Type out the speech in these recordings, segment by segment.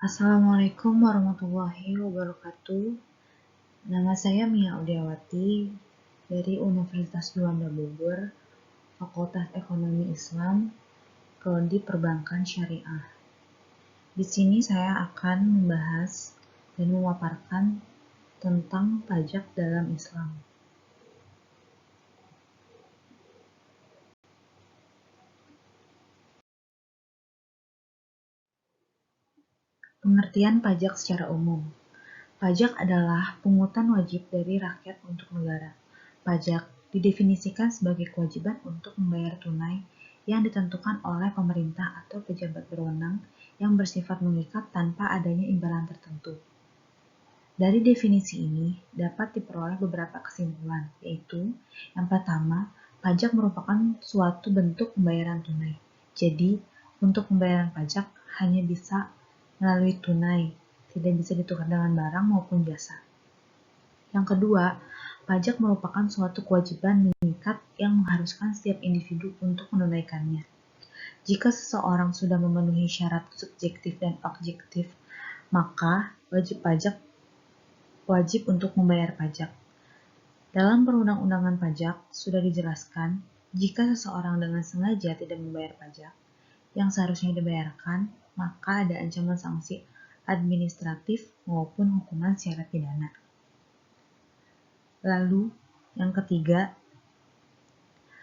Assalamualaikum warahmatullahi wabarakatuh. Nama saya Mia Udiawati dari Universitas Juanda Bogor, Fakultas Ekonomi Islam, Prodi Perbankan Syariah. Di sini saya akan membahas dan memaparkan tentang pajak dalam Islam. Pengertian pajak secara umum. Pajak adalah pungutan wajib dari rakyat untuk negara. Pajak didefinisikan sebagai kewajiban untuk membayar tunai yang ditentukan oleh pemerintah atau pejabat berwenang yang bersifat mengikat tanpa adanya imbalan tertentu. Dari definisi ini dapat diperoleh beberapa kesimpulan, yaitu yang pertama, pajak merupakan suatu bentuk pembayaran tunai. Jadi, untuk pembayaran pajak hanya bisa melalui tunai, tidak bisa ditukar dengan barang maupun jasa. Yang kedua, pajak merupakan suatu kewajiban mengikat yang mengharuskan setiap individu untuk menunaikannya. Jika seseorang sudah memenuhi syarat subjektif dan objektif, maka wajib untuk membayar pajak. Dalam perundang-undangan pajak sudah dijelaskan, jika seseorang dengan sengaja tidak membayar pajak yang seharusnya dibayarkan, maka ada ancaman sanksi administratif maupun hukuman secara pidana. Lalu, yang ketiga,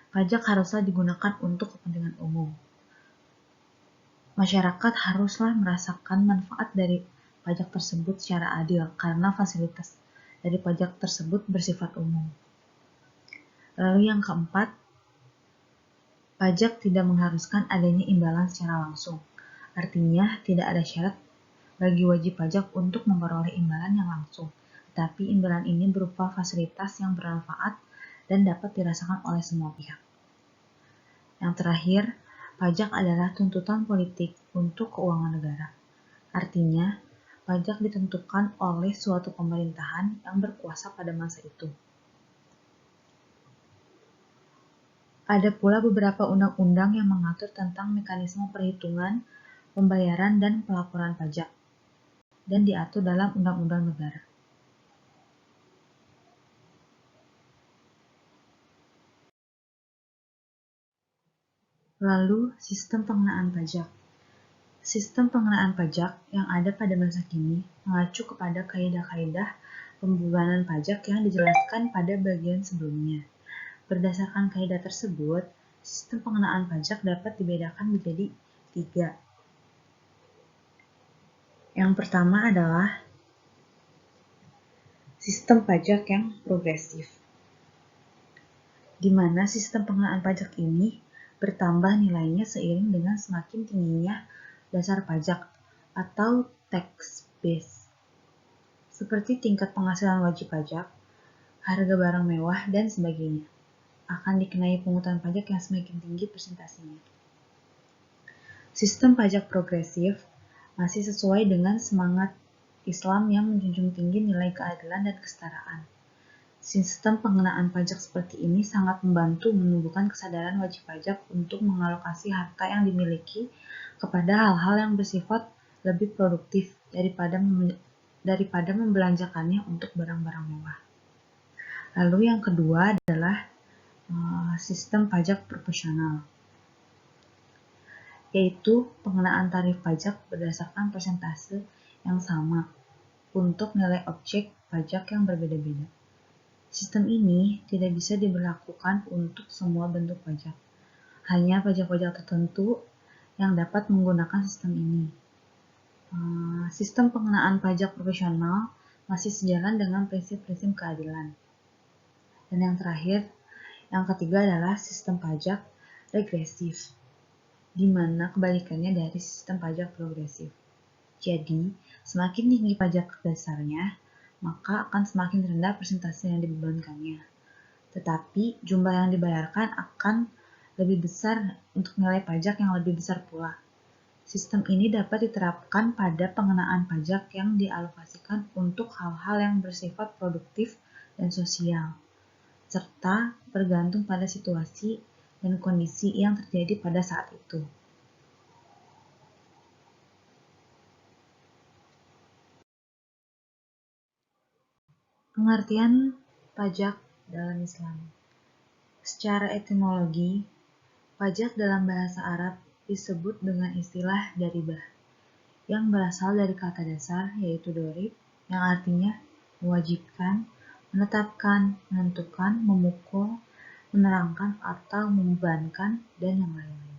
pajak haruslah digunakan untuk kepentingan umum. Masyarakat haruslah merasakan manfaat dari pajak tersebut secara adil karena fasilitas dari pajak tersebut bersifat umum. Lalu yang keempat, pajak tidak mengharuskan adanya imbalan secara langsung. Artinya, tidak ada syarat bagi wajib pajak untuk memperoleh imbalan yang langsung. Tetapi imbalan ini berupa fasilitas yang bermanfaat dan dapat dirasakan oleh semua pihak. Yang terakhir, pajak adalah tuntutan politik untuk keuangan negara. Artinya, pajak ditentukan oleh suatu pemerintahan yang berkuasa pada masa itu. Ada pula beberapa undang-undang yang mengatur tentang mekanisme perhitungan, pembayaran, dan pelaporan pajak, dan diatur dalam undang-undang negara. Lalu, sistem pengenaan pajak. Sistem pengenaan pajak yang ada pada masa kini mengacu kepada kaidah-kaidah pembebanan pajak yang dijelaskan pada bagian sebelumnya. Berdasarkan kaidah tersebut, sistem pengenaan pajak dapat dibedakan menjadi 3. Yang pertama adalah sistem pajak yang progresif, di mana sistem pengenaan pajak ini bertambah nilainya seiring dengan semakin tingginya dasar pajak atau tax base, seperti tingkat penghasilan wajib pajak, harga barang mewah, dan sebagainya, akan dikenai pungutan pajak yang semakin tinggi persentasenya. Sistem pajak progresif masih sesuai dengan semangat Islam yang menjunjung tinggi nilai keadilan dan kesetaraan. Sistem pengenaan pajak seperti ini sangat membantu menumbuhkan kesadaran wajib pajak untuk mengalokasi harta yang dimiliki kepada hal-hal yang bersifat lebih produktif daripada membelanjakannya untuk barang-barang mewah. Lalu yang kedua adalah sistem pajak proporsional, yaitu pengenaan tarif pajak berdasarkan persentase yang sama untuk nilai objek pajak yang berbeda-beda. Sistem ini tidak bisa diberlakukan untuk semua bentuk pajak. Hanya pajak-pajak tertentu yang dapat menggunakan sistem ini. Sistem pengenaan pajak proporsional masih sejalan dengan prinsip-prinsip keadilan. Dan yang terakhir, yang ketiga adalah sistem pajak regresif, di mana kebalikannya dari sistem pajak progresif. Jadi, semakin tinggi pajak dasarnya, maka akan semakin rendah persentase yang dibebankannya. Tetapi jumlah yang dibayarkan akan lebih besar untuk nilai pajak yang lebih besar pula. Sistem ini dapat diterapkan pada pengenaan pajak yang dialokasikan untuk hal-hal yang bersifat produktif dan sosial, serta bergantung pada situasi dan kondisi yang terjadi pada saat itu. Pengertian pajak dalam Islam. Secara etimologi, pajak dalam bahasa Arab disebut dengan istilah daribah, yang berasal dari kata dasar yaitu dorib, yang artinya mewajibkan, menetapkan, menentukan, memukul, menerangkan, atau membebankan, dan yang lain-lain.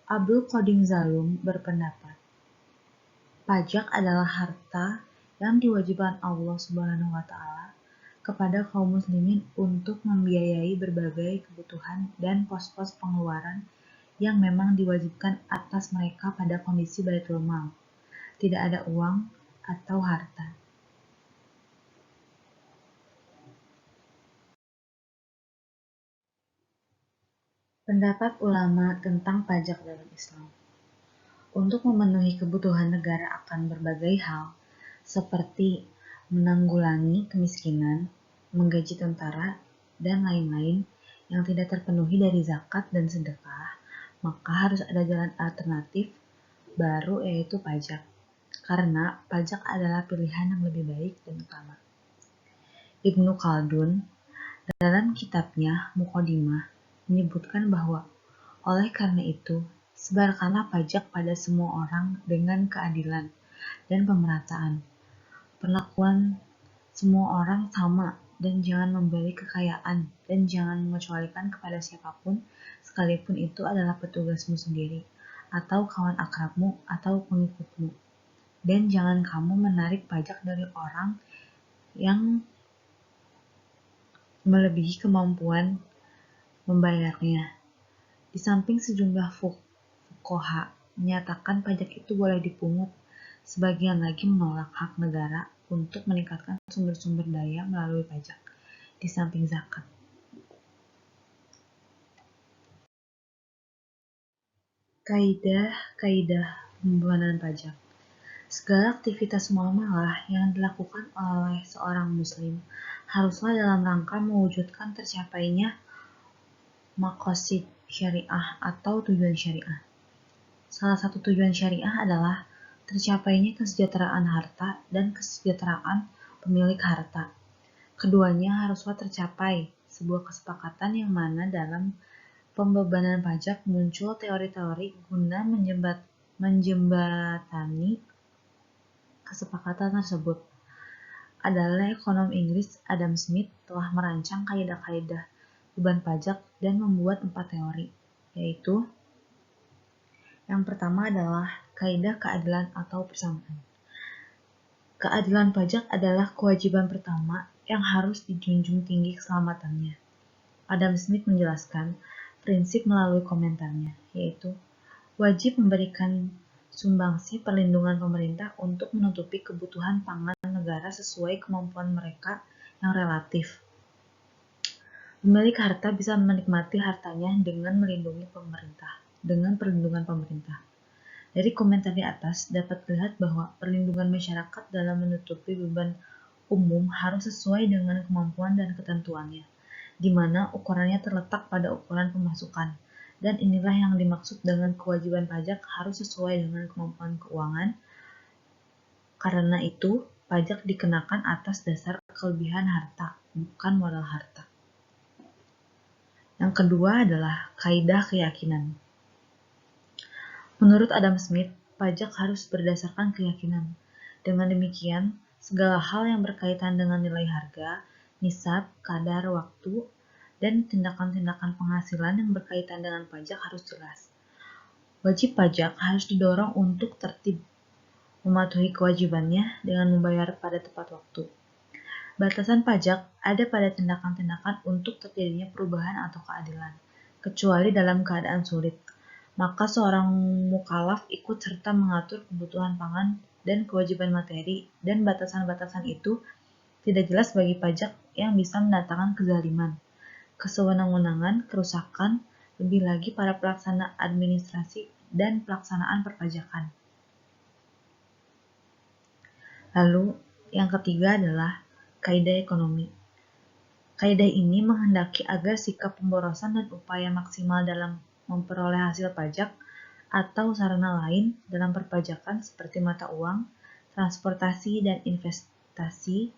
Abdul Qadim Zalum berpendapat, pajak adalah harta yang diwajibkan Allah Subhanahu wa Ta'ala kepada kaum muslimin untuk membiayai berbagai kebutuhan dan pos-pos pengeluaran yang memang diwajibkan atas mereka pada kondisi Baitul Mal, tidak ada uang atau harta. Pendapat ulama tentang pajak dalam Islam. Untuk memenuhi kebutuhan negara akan berbagai hal, seperti menanggulangi kemiskinan, menggaji tentara, dan lain-lain yang tidak terpenuhi dari zakat dan sedekah, maka harus ada jalan alternatif baru yaitu pajak. Karena pajak adalah pilihan yang lebih baik dan utama. Ibnu Khaldun dalam kitabnya Muqaddimah menyebutkan bahwa oleh karena itu, sebarkanlah pajak pada semua orang dengan keadilan dan pemerataan. Perlakuan semua orang sama dan jangan memberi kekayaan dan jangan mengecualikan kepada siapapun sekalipun itu adalah petugasmu sendiri atau kawan akrabmu atau pengikutmu. Dan jangan kamu menarik pajak dari orang yang melebihi kemampuan membayarnya. Di samping sejumlah fuqaha menyatakan pajak itu boleh dipungut, sebagian lagi menolak hak negara untuk meningkatkan sumber-sumber daya melalui pajak, di samping zakat. Kaidah pembuanan pajak. Segala aktivitas muamalah yang dilakukan oleh seorang muslim haruslah dalam rangka mewujudkan tercapainya maqasid syariah atau tujuan syariah. Salah satu tujuan syariah adalah tercapainya kesejahteraan harta dan kesejahteraan pemilik harta. Keduanya haruslah tercapai sebuah kesepakatan yang mana dalam pembebanan pajak muncul teori-teori guna menjembatani kesepakatan tersebut. Adalah ekonom Inggris Adam Smith telah merancang kaidah-kaidah beban pajak dan membuat 4 teori, yaitu yang pertama adalah kaidah keadilan atau persamaan. Keadilan pajak adalah kewajiban pertama yang harus dijunjung tinggi keselamatannya. Adam Smith menjelaskan prinsip melalui komentarnya, yaitu wajib memberikan sumbangsi perlindungan pemerintah untuk menutupi kebutuhan pangan negara sesuai kemampuan mereka yang relatif. Pemilik harta bisa menikmati hartanya dengan perlindungan pemerintah. Dari komentar di atas dapat dilihat bahwa perlindungan masyarakat dalam menutupi beban umum harus sesuai dengan kemampuan dan ketentuannya, di mana ukurannya terletak pada ukuran pemasukan. Dan inilah yang dimaksud dengan kewajiban pajak harus sesuai dengan kemampuan keuangan. Karena itu, pajak dikenakan atas dasar kelebihan harta, bukan modal harta. Yang kedua adalah kaidah keyakinan. Menurut Adam Smith, pajak harus berdasarkan keyakinan. Dengan demikian, segala hal yang berkaitan dengan nilai harga, nisab, kadar, waktu, dan tindakan-tindakan penghasilan yang berkaitan dengan pajak harus jelas. Wajib pajak harus didorong untuk tertib, mematuhi kewajibannya dengan membayar pada tepat waktu. Batasan pajak ada pada tindakan-tindakan untuk terjadinya perubahan atau keadilan, kecuali dalam keadaan sulit. Maka seorang mukallaf ikut serta mengatur kebutuhan pangan dan kewajiban materi, dan batasan-batasan itu tidak jelas bagi pajak yang bisa mendatangkan kezaliman, kesewenang-wenangan, kerusakan, lebih lagi para pelaksana administrasi dan pelaksanaan perpajakan. Lalu, yang ketiga adalah kaidah ekonomi. Kaidah ini menghendaki agar sikap pemborosan dan upaya maksimal dalam memperoleh hasil pajak atau sarana lain dalam perpajakan seperti mata uang, transportasi, dan investasi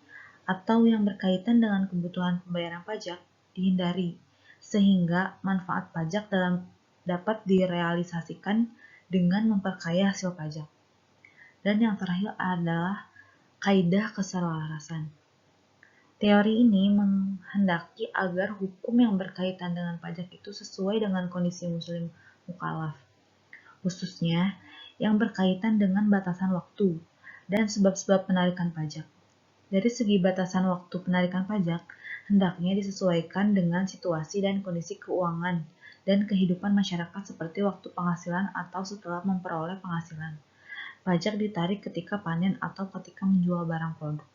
atau yang berkaitan dengan kebutuhan pembayaran pajak dihindari, sehingga manfaat pajak dapat direalisasikan dengan memperkaya hasil pajak. Dan yang terakhir adalah kaidah keselarasan. Teori ini menghendaki agar hukum yang berkaitan dengan pajak itu sesuai dengan kondisi muslim mukallaf, khususnya yang berkaitan dengan batasan waktu dan sebab-sebab penarikan pajak. Dari segi batasan waktu penarikan pajak, hendaknya disesuaikan dengan situasi dan kondisi keuangan dan kehidupan masyarakat seperti waktu penghasilan atau setelah memperoleh penghasilan. Pajak ditarik ketika panen atau ketika menjual barang produk.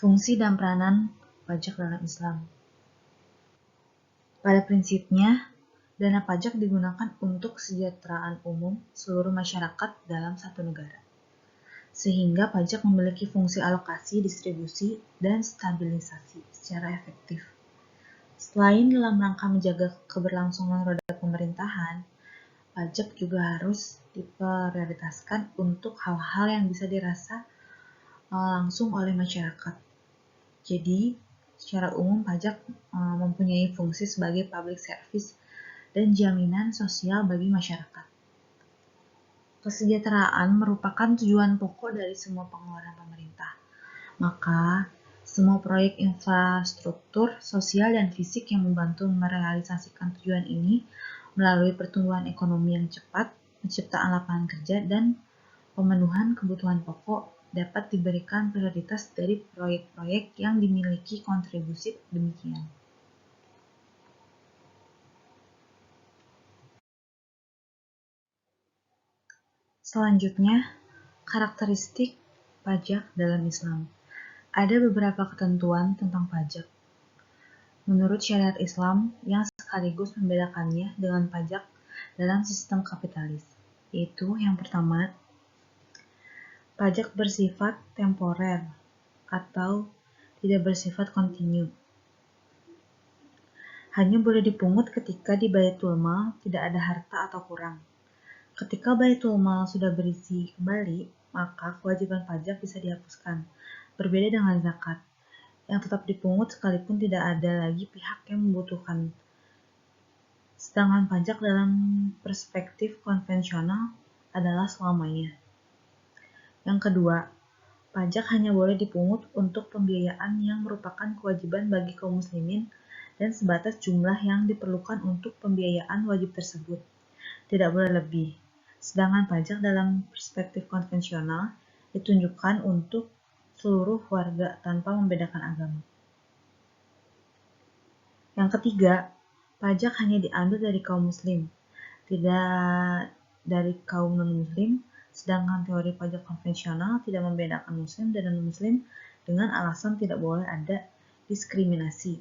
Fungsi dan peranan pajak dalam Islam. Pada prinsipnya, dana pajak digunakan untuk kesejahteraan umum seluruh masyarakat dalam satu negara, sehingga pajak memiliki fungsi alokasi, distribusi, dan stabilisasi secara efektif. Selain dalam rangka menjaga keberlangsungan roda pemerintahan, pajak juga harus diprioritaskan untuk hal-hal yang bisa dirasa langsung oleh masyarakat. Jadi, secara umum pajak mempunyai fungsi sebagai public service dan jaminan sosial bagi masyarakat. Kesejahteraan merupakan tujuan pokok dari semua pengeluaran pemerintah. Maka, semua proyek infrastruktur sosial dan fisik yang membantu merealisasikan tujuan ini melalui pertumbuhan ekonomi yang cepat, penciptaan lapangan kerja, dan pemenuhan kebutuhan pokok dapat diberikan prioritas dari proyek-proyek yang dimiliki kontribusi demikian. Selanjutnya, karakteristik pajak dalam Islam. Ada beberapa ketentuan tentang pajak menurut syariat Islam yang sekaligus membedakannya dengan pajak dalam sistem kapitalis, yaitu yang pertama, pajak bersifat temporer atau tidak bersifat kontinu. Hanya boleh dipungut ketika di Baitul Mal tidak ada harta atau kurang. Ketika Baitul Mal sudah berisi kembali, maka kewajiban pajak bisa dihapuskan. Berbeda dengan zakat, yang tetap dipungut sekalipun tidak ada lagi pihak yang membutuhkan. Sedangkan pajak dalam perspektif konvensional adalah selamanya. Yang kedua, pajak hanya boleh dipungut untuk pembiayaan yang merupakan kewajiban bagi kaum muslimin dan sebatas jumlah yang diperlukan untuk pembiayaan wajib tersebut. Tidak boleh lebih. Sedangkan pajak dalam perspektif konvensional ditunjukkan untuk seluruh warga tanpa membedakan agama. Yang ketiga, pajak hanya diambil dari kaum muslim, tidak dari kaum non-muslim, sedangkan teori pajak konvensional tidak membedakan muslim dan non-muslim dengan alasan tidak boleh ada diskriminasi.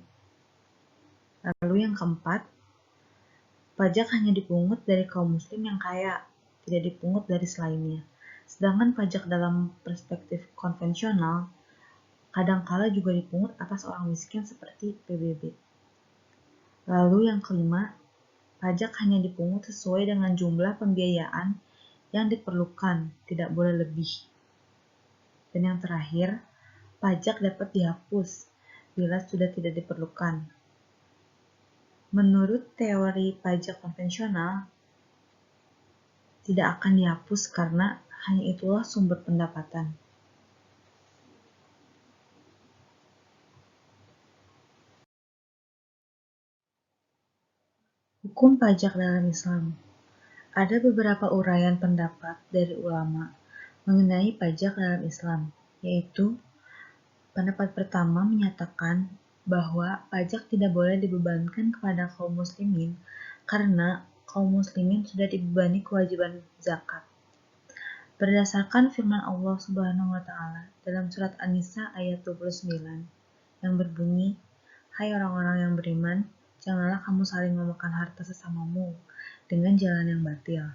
Lalu yang keempat, pajak hanya dipungut dari kaum muslim yang kaya, tidak dipungut dari selainnya. Sedangkan pajak dalam perspektif konvensional kadangkala juga dipungut atas orang miskin seperti PBB. Lalu yang kelima, pajak hanya dipungut sesuai dengan jumlah pembiayaan yang diperlukan, tidak boleh lebih. Dan yang terakhir, pajak dapat dihapus bila sudah tidak diperlukan. Menurut teori pajak konvensional, tidak akan dihapus karena hanya itulah sumber pendapatan. Hukum pajak dalam Islam. Ada beberapa uraian pendapat dari ulama mengenai pajak dalam Islam, yaitu pendapat pertama menyatakan bahwa pajak tidak boleh dibebankan kepada kaum muslimin karena kaum muslimin sudah dibebani kewajiban zakat. Berdasarkan firman Allah Subhanahu wa taala dalam surat An-Nisa ayat 29 yang berbunyi, "Hai orang-orang yang beriman, janganlah kamu saling memakan harta sesamamu dengan jalan yang batil."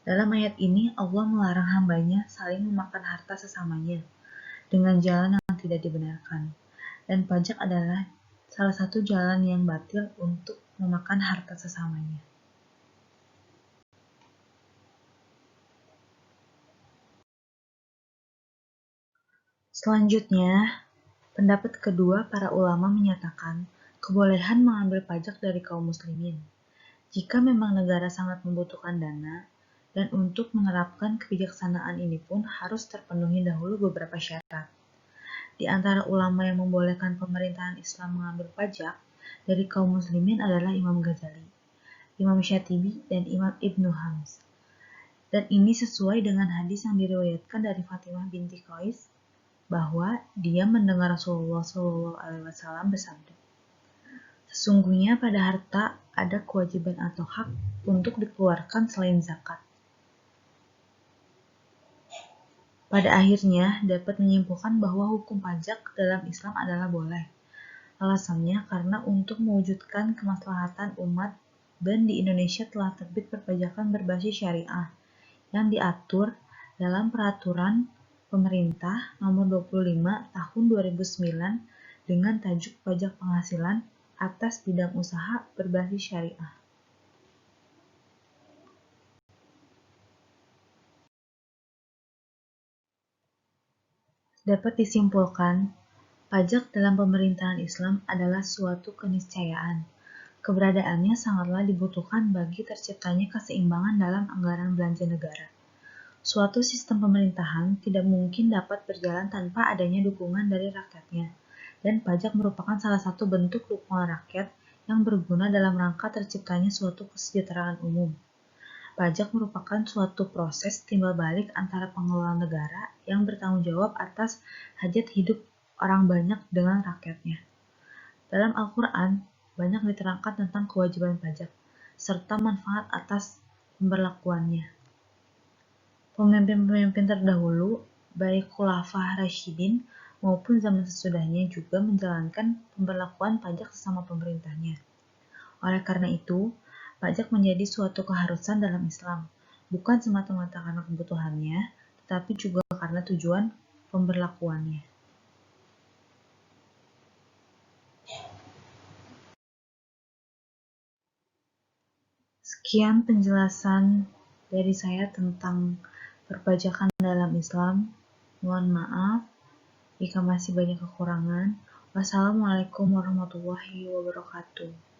Dalam ayat ini Allah melarang hambanya saling memakan harta sesamanya dengan jalan yang tidak dibenarkan. Dan pajak adalah salah satu jalan yang batil untuk memakan harta sesamanya. Selanjutnya, pendapat kedua para ulama menyatakan kebolehan mengambil pajak dari kaum muslimin jika memang negara sangat membutuhkan dana, dan untuk menerapkan kebijaksanaan ini pun harus terpenuhi dahulu beberapa syarat. Di antara ulama yang membolehkan pemerintahan Islam mengambil pajak dari kaum muslimin adalah Imam Ghazali, Imam Syatibi, dan Imam Ibnu Hams. Dan ini sesuai dengan hadis yang diriwayatkan dari Fatimah binti Qais bahwa dia mendengar Rasulullah SAW bersabda, "Sesungguhnya pada harta ada kewajiban atau hak untuk dikeluarkan selain zakat." Pada akhirnya dapat menyimpulkan bahwa hukum pajak dalam Islam adalah boleh. Alasannya karena untuk mewujudkan kemaslahatan umat, dan di Indonesia telah terbit perpajakan berbasis syariah yang diatur dalam Peraturan Pemerintah Nomor 25 Tahun 2009 dengan tajuk Pajak Penghasilan atas bidang usaha berbasis syariah. Dapat disimpulkan, pajak dalam pemerintahan Islam adalah suatu keniscayaan. Keberadaannya sangatlah dibutuhkan bagi terciptanya keseimbangan dalam anggaran belanja negara. Suatu sistem pemerintahan tidak mungkin dapat berjalan tanpa adanya dukungan dari rakyatnya, dan pajak merupakan salah satu bentuk dukungan rakyat yang berguna dalam rangka terciptanya suatu kesejahteraan umum. Pajak merupakan suatu proses timbal balik antara pengelola negara yang bertanggung jawab atas hajat hidup orang banyak dengan rakyatnya. Dalam Al-Quran, banyak diterangkan tentang kewajiban pajak, serta manfaat atas pemberlakuannya. Pemimpin-pemimpin terdahulu, baik Khulafah Rasyidin maupun zaman sesudahnya juga menjalankan pemberlakuan pajak sesama pemerintahnya. Oleh karena itu, pajak menjadi suatu keharusan dalam Islam, bukan semata-mata karena kebutuhannya, tetapi juga karena tujuan pemberlakuannya. Sekian penjelasan dari saya tentang perpajakan dalam Islam. Mohon maaf jika masih banyak kekurangan. Wassalamualaikum warahmatullahi wabarakatuh.